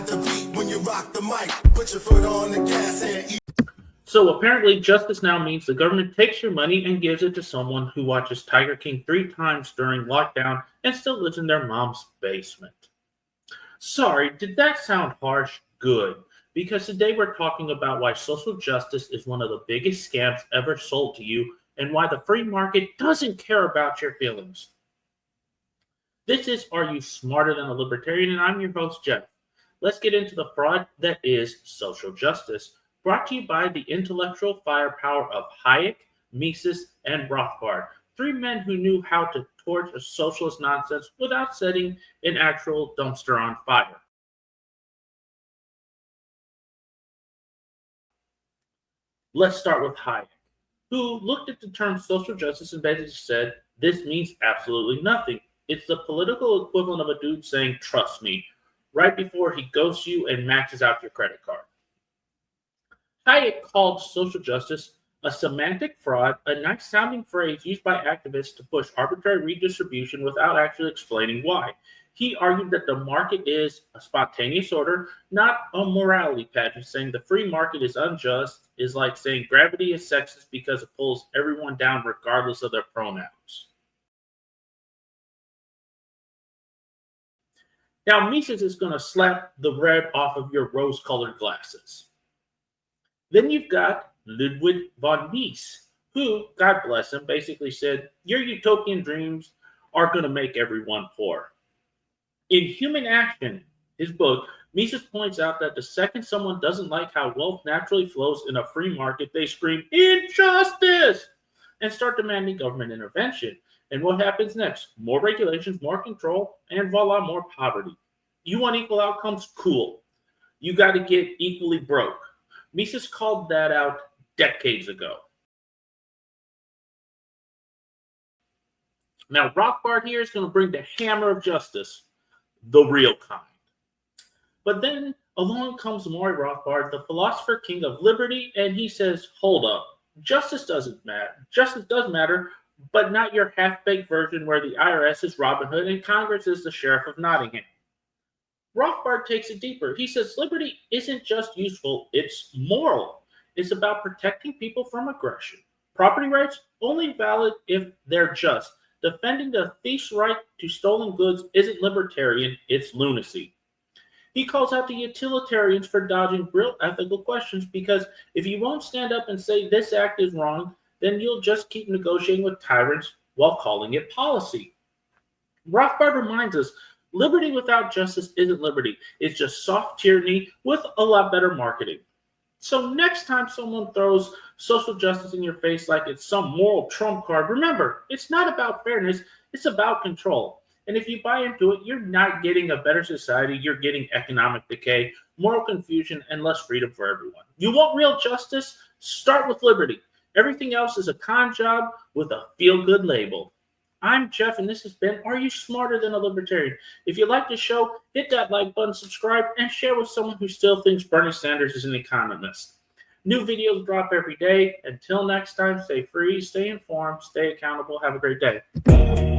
ride the beat when you rock the mic. Put your foot on the gas and eat. So apparently justice now means the government takes your money and gives it to someone who watches Tiger King 3 times during lockdown and still lives in their mom's basement. Sorry, did that sound harsh? Good. Because today we're talking about why social justice is one of the biggest scams ever sold to you and why the free market doesn't care about your feelings. This is Are You Smarter Than a Libertarian? And I'm your host, Jeff. Let's get into the fraud that is social justice, brought to you by the intellectual firepower of Hayek, Mises, and Rothbard, 3 men who knew how to torch a socialist nonsense without setting an actual dumpster on fire. Let's start with Hayek, who looked at the term social justice and basically said, this means absolutely nothing. It's the political equivalent of a dude saying, trust me, right before he ghosts you and maxes out your credit card. Hayek called social justice a semantic fraud, a nice-sounding phrase used by activists to push arbitrary redistribution without actually explaining why. He argued that the market is a spontaneous order, not a morality pageant, saying the free market is unjust is like saying gravity is sexist because it pulls everyone down regardless of their pronouns. Now, Mises is going to slap the red off of your rose-colored glasses. Then you've got Ludwig von Mises, who, God bless him, basically said, your utopian dreams are going to make everyone poor. In Human Action, his book, Mises points out that the second someone doesn't like how wealth naturally flows in a free market, they scream, injustice, and start demanding government intervention. And what happens next? More regulations, more control, and voila, more poverty. You want equal outcomes? Cool. You got to get equally broke. Mises called that out decades ago. Now, Rothbard here is going to bring the hammer of justice, the real kind. But then along comes Maury Rothbard, the philosopher king of liberty, and he says, hold up, justice doesn't matter. Justice does matter, but not your half-baked version where the IRS is Robin Hood and Congress is the Sheriff of Nottingham. Rothbard takes it deeper. He says liberty isn't just useful, it's moral. It's about protecting people from aggression. Property rights, only valid if they're just. Defending the thief's right to stolen goods isn't libertarian, it's lunacy. He calls out the utilitarians for dodging real ethical questions because if you won't stand up and say this act is wrong, then you'll just keep negotiating with tyrants while calling it policy. Rothbard reminds us, liberty without justice isn't liberty. It's just soft tyranny with a lot better marketing. So next time someone throws social justice in your face like it's some moral trump card, remember, it's not about fairness, it's about control. And if you buy into it, you're not getting a better society, you're getting economic decay, moral confusion, and less freedom for everyone. You want real justice? Start with liberty. Everything else is a con job with a feel-good label. I'm Jeff, and this has been Are You Smarter Than a Libertarian? If you like the show, hit that like button, subscribe, and share with someone who still thinks Bernie Sanders is an economist. New videos drop every day. Until next time, stay free, stay informed, stay accountable. Have a great day.